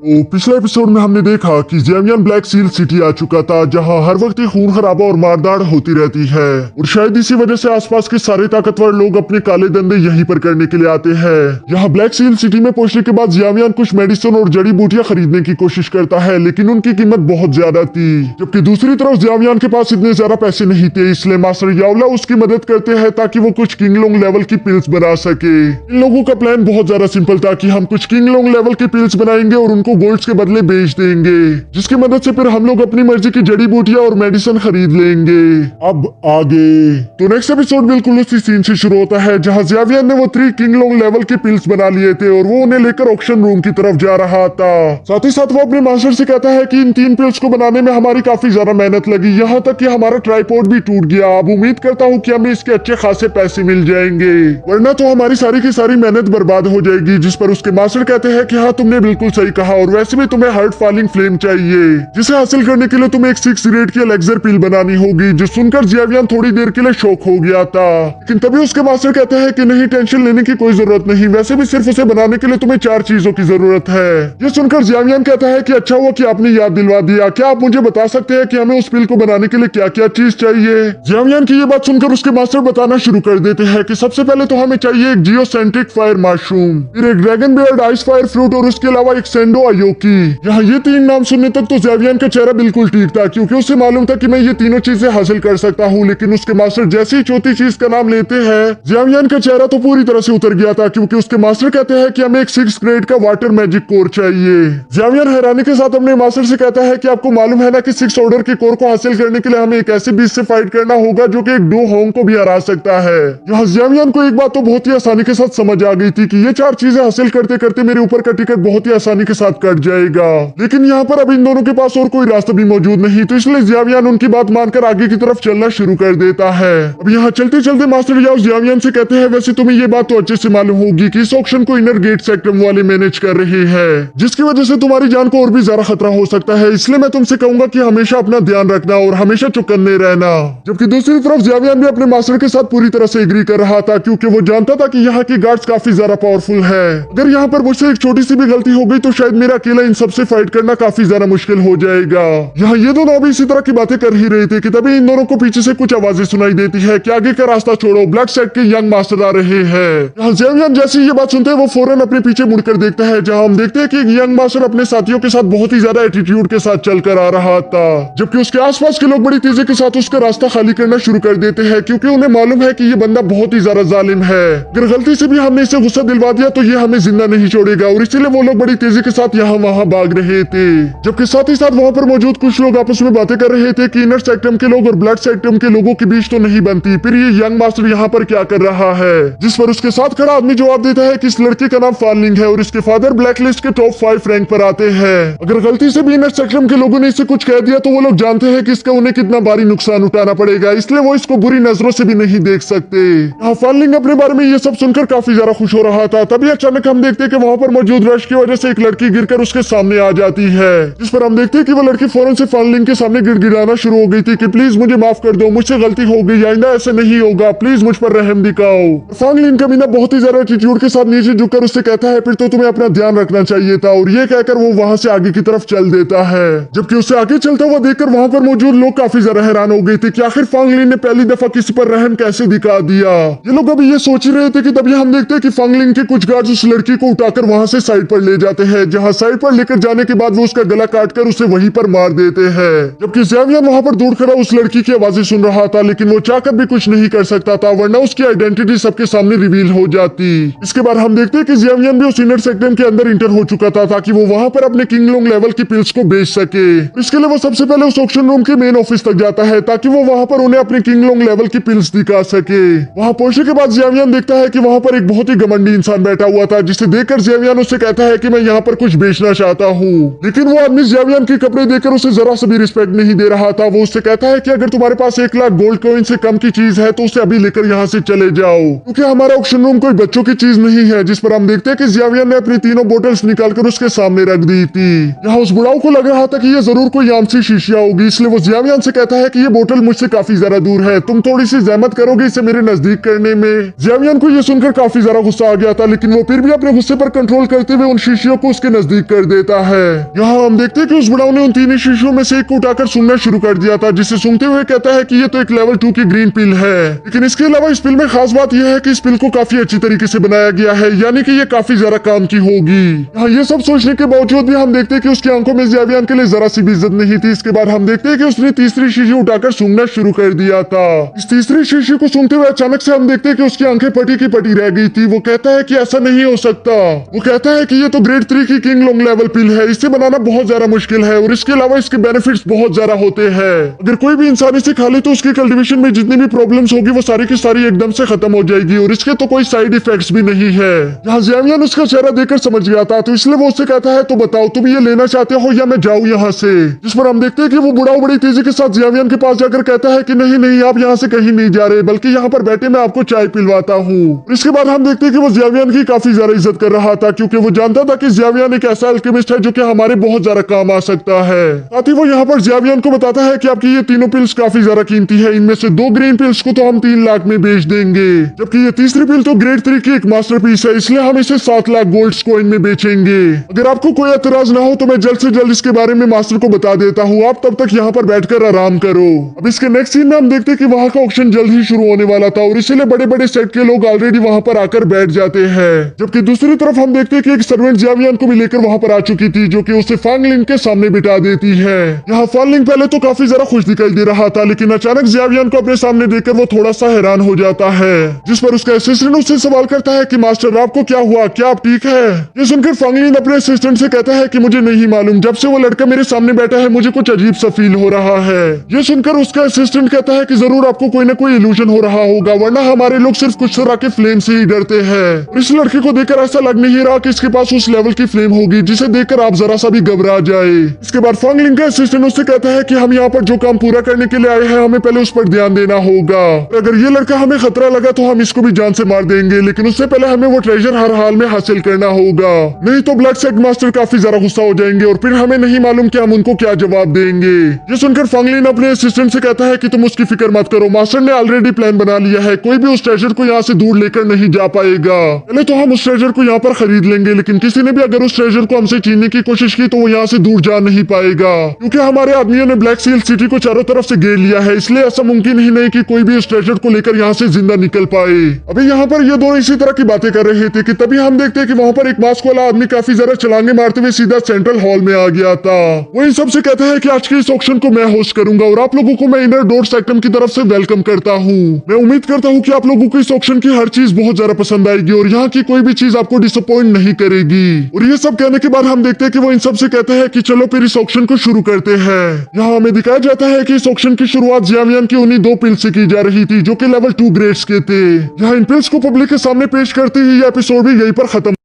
तो पिछले एपिसोड में हमने देखा कि ज़ेवियन ब्लैक सील सिटी आ चुका था, जहां हर वक्त ही खून खराबा और मारदाड़ होती रहती है और शायद इसी वजह से आसपास के सारे ताकतवर लोग अपने काले धंधे यहीं पर करने के लिए आते हैं। यहाँ ब्लैक सील सिटी में पहुंचने के बाद ज़ेवियन कुछ मेडिसिन और जड़ी बूटियां खरीदने की कोशिश करता है, लेकिन उनकी कीमत बहुत ज्यादा थी। जबकि दूसरी तरफ ज़ेवियन के पास इतने ज्यादा पैसे नहीं थे, इसलिए मास्टर याओला उसकी मदद करते हैं ताकि वो कुछ किंगलोंग लेवल की पिल्स बना सके। इन लोगों का प्लान बहुत ज्यादा सिंपल था कि हम कुछ किंगलोंग लेवल की पिल्स बनाएंगे और उनको गोल्ड्स के बदले बेच देंगे, जिसकी मदद से फिर हम लोग अपनी मर्जी की जड़ी बूटियां और मेडिसिन खरीद लेंगे। अब आगे तो नेक्स्ट एपिसोड बिल्कुल उसी सीन से शुरू होता है जहां ज़ेवियन ने वो 3 किंगलोंग लेवल के पिल्स बना लिए थे और वो उन्हें लेकर ऑक्शन रूम की तरफ जा रहा था। साथ ही साथ वो अपने मास्टर से कहता है कि इन 3 पिल्स को बनाने में हमारी काफी ज्यादा मेहनत लगी, यहाँ तक कि हमारा ट्राइपॉड भी टूट गया। अब उम्मीद करता हूँ कि हमें इसके अच्छे खासे पैसे मिल जाएंगे, वरना तो हमारी सारी की सारी मेहनत बर्बाद हो जाएगी। जिस पर उसके मास्टर कहते हैं कि हाँ तुमने बिल्कुल सही कहा, और वैसे भी तुम्हें हार्ट फॉलिंग फ्लेम चाहिए, जिसे हासिल करने के लिए तुम्हें एक 6 रेट की एलेक्सर पिल बनानी होगी। जो सुनकर ज़ेवियन थोड़ी देर के लिए शॉक हो गया था, लेकिन तभी उसके मास्टर कहते हैं कि नहीं, टेंशन लेने की कोई जरूरत नहीं, वैसे भी सिर्फ उसे बनाने के लिए तुम्हें 4 चीजों की जरूरत है। ये सुनकर ज़ेवियन कहता है कि अच्छा हुआ कि आपने याद दिलवा दिया, क्या आप मुझे बता सकते हैं कि हमें उस पिल को बनाने के लिए क्या क्या चीज चाहिए। ज़ेवियन की ये बात सुनकर उसके मास्टर बताना शुरू कर देते हैं कि सबसे पहले तो हमें चाहिए एक जियोसेंट्रिक फायर मशरूम, फिर एक dragon beard ice fire fruit और उसके अलावा एक सेंडो आयोकी। यहाँ ये 3 नाम सुनने तक तो ज़ेवियन का चेहरा बिल्कुल ठीक था, क्योंकि उसे मालूम था कि मैं ये तीनों चीजें हासिल कर सकता हूँ। लेकिन उसके मास्टर जैसे ही चौथी चीज का नाम लेते हैं, ज़ेवियन का चेहरा तो पूरी तरह से उतर गया था, क्योंकि उसके मास्टर कहते हैं कि हमें एक 6 ग्रेड का वाटर मैजिक कोर चाहिए। ज़ेवियन हैरानी के साथ अपने मास्टर से कहता है कि आपको मालूम है ना कि 6 ऑर्डर के कोर को हासिल करने के लिए हमें एक ऐसे बीच से फाइट करना होगा जो कि एक डू होंग को भी हरा सकता है। यहाँ ज़ेवियन को एक बात तो बहुत ही आसानी के साथ समझ आ गई थी कि ये 4 चीजें हासिल करते करते मेरे ऊपर का टिकट बहुत ही आसानी के साथ कट जाएगा। लेकिन यहाँ पर अब इन दोनों के पास और कोई रास्ता भी मौजूद नहीं, तो इसलिए ज़ेवियन उनकी बात मानकर आगे की तरफ चलना शुरू कर देता है। अब यहाँ चलते चलते मास्टर याओ ज़ेवियन से कहते हैं, वैसे तुम्हें ये बात तो अच्छे से मालूम होगी कि इस ऑक्शन को इनर गेट सेक्टर वाले मैनेज कर रहे हैं, जिसकी वजह से तुम्हारी जान को और भी ज्यादा खतरा हो सकता है। इसलिए मैं तुमसे कहूंगा कि हमेशा अपना ध्यान रखना और हमेशा चौकन्ने रहना। जबकि दूसरी तरफ ज़ेवियन भी अपने मास्टर के साथ पूरी तरह से एग्री कर रहा था, क्योंकि वो जानता था कि यहाँ की गार्ड्स काफी ज्यादा पावरफुल है। अगर यहाँ पर मुझसे एक छोटी सी भी गलती हो गई तो शायद मेरा अकेला इन सबसे फाइट करना काफी ज्यादा मुश्किल हो जाएगा। यहाँ ये दोनों अभी इसी तरह की बातें कर ही रहे थे कि तभी इन दोनों को पीछे से कुछ आवाजें सुनाई देती है कि आगे का रास्ता छोड़ो, ब्लड सेट के यंग मास्टर आ रहे हैं। यहाँ ज़ेवियन जैसे ये बात सुनते हैं वो फौरन अपने पीछे मुड़कर देखता है, जहाँ हम देखते हैं कि एक यंग मास्टर अपने साथियों के साथ बहुत ही ज्यादा एटीट्यूड के साथ चलकर आ रहा था, जबकि उसके आसपास के लोग बड़ी तेजी के साथ उसका रास्ता खाली करना शुरू कर देते हैं, क्योंकि उन्हें मालूम है कि ये बंदा बहुत ही ज्यादा जालिम है। अगर गलती से भी हमने इसे गुस्सा दिलवा दिया तो ये हमें जिंदा नहीं छोड़ेगा, और इसीलिए वो लोग बड़ी तेजी के साथ यहाँ वहाँ भाग रहे थे। जबकि साथ ही साथ वहाँ पर मौजूद कुछ लोग आपस में बातें कर रहे थे कि इनर सेक्टम के लोग और ब्लड सेक्टम के लोगों के बीच तो नहीं बनती, फिर ये यंग मास्टर यहाँ पर क्या कर रहा है। जिस पर उसके साथ खड़ा आदमी जवाब देता है कि इस लड़के का नाम फार्लिंग है और इसके फादर ब्लैक लिस्ट के टॉप 5 रैंक पर आते हैं। अगर गलती से भी इनर सेक्टम के लोगों ने इसे कुछ कह दिया तो वो लोग जानते हैं कि इसका उन्हें कितना भारी नुकसान उठाना पड़ेगा, इसलिए वो इसको बुरी नजरों से भी नहीं देख सकते। यहाँ फार्लिंग अपने बारे में ये सब सुनकर काफी ज्यादा खुश हो रहा था, तभी अचानक हम देखते हैं कि वहाँ पर मौजूद रश की वजह से एक लड़की गिरकर उसके सामने आ जाती है, जिस पर हम देखते हैं कि वो लड़की फौरन से फार्लिंग के सामने गिड़गिड़ाना शुरू हो गई थी कि प्लीज मुझे माफ कर दो, मुझसे गलती हो गई, आइंदा ऐसे नहीं होगा, प्लीज मुझ पर रहम दिखाओ। फार्लिंग का मीना बहुत ही ज्यादा एटीट्यूड के साथ नीचे झुककर उससे कहता है, फिर तो तुम्हें अपना ध्यान रखना चाहिए था, और ये कहकर वो वहाँ से आगे की तरफ चल देता है। जबकि उससे आगे चलता हुआ देखकर वहाँ पर मौजूद लोग काफी ज्यादा हैरान हो गए थे कि आखिर फांगलिन ने पहली दफा किसी पर रहम कैसे दिखा दिया। ये लोग अभी ये सोच ही रहे थे कि तभी हम देखते हैं कि फांगलिन के कुछ गार्ड्स उस लड़की को उठाकर वहाँ से साइड पर ले जाते हैं, जहाँ साइड पर लेकर जाने के बाद वो उसका गला काटकर उसे वहीं पर मार देते हैं। जबकि ज़ेवियन वहाँ पर दूर खड़ा उस लड़की की आवाजें सुन रहा था, लेकिन वो चाहकर भी कुछ नहीं कर सकता था, वरना उसकी आइडेंटिटी सबके सामने रिवील हो जाती। इसके बाद हम देखते हैं कि ज़ेवियन भी उस इनर सेक्टम के अंदर इंटर हो चुका था ताकि वो वहाँ पर अपने किंगलोंग लेवल की पिल्स को बेच सके। इसके लिए वो सबसे पहले उस ऑक्शन रूम के मेन ऑफिस तक जाता है ताकि वो वहाँ पर उन्हें अपने किंगलोंग लेवल की पिल्स दिखा सके। वहाँ पहुंचने के बाद ज़ेवियन देखता है कि वहाँ पर एक बहुत ही घमंडी इंसान बैठा हुआ था, जिसे देखकर ज़ेवियन उससे कहता है कि मैं यहाँ पर कुछ बेचना चाहता हूँ। लेकिन वो आदमी ज़ेवियन के कपड़े देखकर उसे जरा सा भी रिस्पेक्ट नहीं दे रहा था। वो उससे कहता है कि अगर तुम्हारे पास 1 लाख गोल्ड कॉइन से कम की चीज है तो उसे अभी लेकर यहाँ से चले जाओ, क्योंकि हमारा ऑक्शन रूम कोई बच्चों की चीज नहीं है। जिस पर हम देखते हैं कि ज़ेवियन ने अपनी तीनों बोतल्स निकालकर उसके सामने रख दी थी। यहाँ उस बुढ़ाऊ को लग रहा था कि ये जरूर कोई आम सी शीशियां होगी, इसलिए वो ज़ेवियन से कहता है कि ये बोतल मुझसे काफी ज्यादा दूर है, तुम थोड़ी सी जहमत करोगे इसे मेरे नजदीक करने में। ज़ेवियन को ये सुनकर काफी ज्यादा गुस्सा आ गया था, लेकिन वो फिर भी अपने गुस्से पर कंट्रोल करते हुए उन शीशियों को उसके नजदीक नजदीक कर देता है। यहाँ हम देखते हैं कि उस बुढ़ाऊ ने उन तीन शीशियों में से एक को उठाकर सूंघना शुरू कर दिया था, जिसे सूंघते हुए कहता है कि ये तो एक लेवल 2 की ग्रीन पिल है। लेकिन इसके अलावा इस पिल में खास बात यह है कि इस पिल को काफी अच्छी तरीके से बनाया गया है, यानी कि ये काफी ज्यादा काम की होगी। यहाँ ये सब सोचने के बावजूद भी हम देखते हैं कि उसकी आंखों में ज़ेवियन के लिए जरा सी भी इज्जत नहीं थी। इसके बाद हम देखते हैं कि उसने तीसरी शीशी उठाकर सूंघना शुरू कर दिया था। इस तीसरी शीशी को सूंघते हुए अचानक से हम देखते हैं कि उसकी आंखें पटी की पटी रह गई थी। वो कहता है कि ऐसा नहीं हो सकता। वो कहता है कि ये तो ग्रेड 3 की किंग लॉन्ग लेवल पिल है, इसे बनाना बहुत ज्यादा मुश्किल है और इसके अलावा इसके बेनिफिट्स बहुत ज्यादा होते हैं। अगर कोई भी इंसान इसे खा ले तो उसकी कल्टीवेशन में जितनी भी प्रॉब्लम्स होगी वो सारी की सारी एकदम से खत्म हो जाएगी और इसके तो कोई साइड इफेक्ट्स भी नहीं है। यहाँ ज़ेवियन उसका चेहरा देखकर समझ गया था, तो इसलिए वो उससे कहता है तो बताओ तुम ये लेना चाहते हो या मैं जाऊँ यहाँ से। जिस पर हम देखते हैं कि वो बुढ़ाऊ बड़ी तेजी के साथ ज़ेवियन के पास जाकर कहता है कि नहीं नहीं, आप यहाँ से कहीं नहीं जा रहे, बल्कि यहाँ पर बैठे मैं आपको चाय पिलवाता हूँ। इसके बाद हम देखते हैं कि वो ज़ेवियन की काफी ज्यादा इज्जत कर रहा था, क्योंकि वो जानता था कि ज़ेवियन एक ऐसा अल्केमिस्ट है जो कि हमारे बहुत ज्यादा काम आ सकता है। साथ ही वो यहाँ पर ज़ेवियन को बताता है कि आपकी ये तीनों पिल्स काफी ज्यादा कीमती है, इनमें से 2 ग्रीन पिल्स को तो हम 3 लाख में बेच देंगे, जबकि ये तीसरी पिल तो ग्रेड 3 की एक मास्टरपीस है, इसलिए हम इसे 7 लाख गोल्ड कॉइन में बेचेंगे। अगर आपको कोई एतराज ना हो तो मैं जल्द से जल्द इसके बारे में मास्टर को बता देता हूँ, आप तब तक यहाँ पर बैठकर आराम करो। अब इसके नेक्स्ट सीन में हम देखते हैं कि वहाँ का ऑक्शन जल्द ही शुरू होने वाला था और इसीलिए बड़े बड़े सेट के लोग ऑलरेडी वहाँ पर आकर बैठ जाते हैं। जबकि दूसरी तरफ हम देखते हैं कि एक सर्वेंट ज़ेवियन को भी लेकर वहाँ पर आ चुकी थी, जो कि उसे फांगलिंग के सामने बिठा देती है। यहाँ फांगलिंग पहले तो काफी ज्यादा खुश दिखाई दे रहा था, लेकिन अचानक ज़ेवियन को अपने सामने देखकर वो थोड़ा सा हैरान हो जाता है, जिस पर उसका असिस्टेंट उससे सवाल करता है कि मास्टर आपको क्या हुआ, क्या आप ठीक है? ये सुनकर फांगलिंग अपने असिस्टेंट से कहता है कि मुझे नहीं मालूम, जब से वो लड़का मेरे सामने बैठा है मुझे कुछ अजीब सा फील हो रहा है। ये सुनकर उसका असिस्टेंट कहता है कि जरूर आपको कोई ना कोई इल्यूजन हो रहा होगा, वरना हमारे लोग सिर्फ कुछ तरह के फ्लेम से ही डरते हैं। इस लड़के को देखकर ऐसा लग नहीं रहा कि इसके पास उस लेवल की फ्लेम होगी जिसे देखकर आप जरा सा भी घबरा जाए। इसके बाद फांगलिंग का असिस्टेंट उससे कहता है कि हम यहाँ पर जो काम पूरा करने के लिए आए हैं हमें पहले उस पर ध्यान देना होगा। अगर ये लड़का हमें खतरा लगा तो हम इसको भी जान से मार देंगे, लेकिन उससे पहले हमें वो ट्रेजर हर हाल में हासिल करना होगा, नहीं तो ब्लड सेट मास्टर काफी ज्यादा गुस्सा हो जाएंगे और फिर हमें नहीं मालूम कि हम उनको क्या जवाब देंगे। ये सुनकर फांगलिन अपने असिस्टेंट से कहता है कि तुम उसकी फिक्र मत करो, मास्टर ने ऑलरेडी प्लान बना लिया है, कोई भी उस ट्रेजर को यहाँ से दूर लेकर नहीं जा पाएगा। पहले तो हम उस ट्रेजर को यहाँ पर खरीद लेंगे, लेकिन किसी ने भी अगर उस ट्रेजर को हमसे छीनने की कोशिश की तो वो यहाँ से दूर जा नहीं पाएगा, क्योंकि हमारे आदमियों ने ब्लैक सील सिटी को चारों तरफ से घेर लिया है, इसलिए ऐसा मुमकिन ही नहीं कि कोई भी उस ट्रेजर को लेकर यहाँ से जिंदा निकल पाए। अभी यहाँ पर ये दोनों इसी तरह की बातें कर रहे थे कि तभी हम देखते हैं कि वहाँ पर एक मास्क वाला आदमी काफी ज्यादा छलांगे मारते हुए सीधा सेंट्रल हॉल में आ गया था। वो इन सबसे कहता है कि आज के इस ऑक्शन को मैं होस्ट करूंगा और आप लोगों को मैं इनर डोर सेक्टम की तरफ से वेलकम करता हूँ। मैं उम्मीद करता हूँ कि आप लोगों को इस ऑक्शन की हर चीज बहुत ज्यादा पसंद आएगी और यहाँ की कोई भी चीज आपको डिसअपॉइंट नहीं करेगी। और ये सब कहने के बाद हम देखते हैं कि वो इन सबसे कहते हैं कि चलो फिर इस ऑक्शन को शुरू करते हैं। यहाँ हमें दिखाया जाता है कि इस ऑक्शन की शुरुआत ज़ेवियन की उन्हीं 2 पिल्स से की जा रही थी जो कि लेवल 2 ग्रेड्स के थे। यहाँ इन पिल्स को पब्लिक के सामने पेश करते ही ये एपिसोड भी यहीं पर खत्म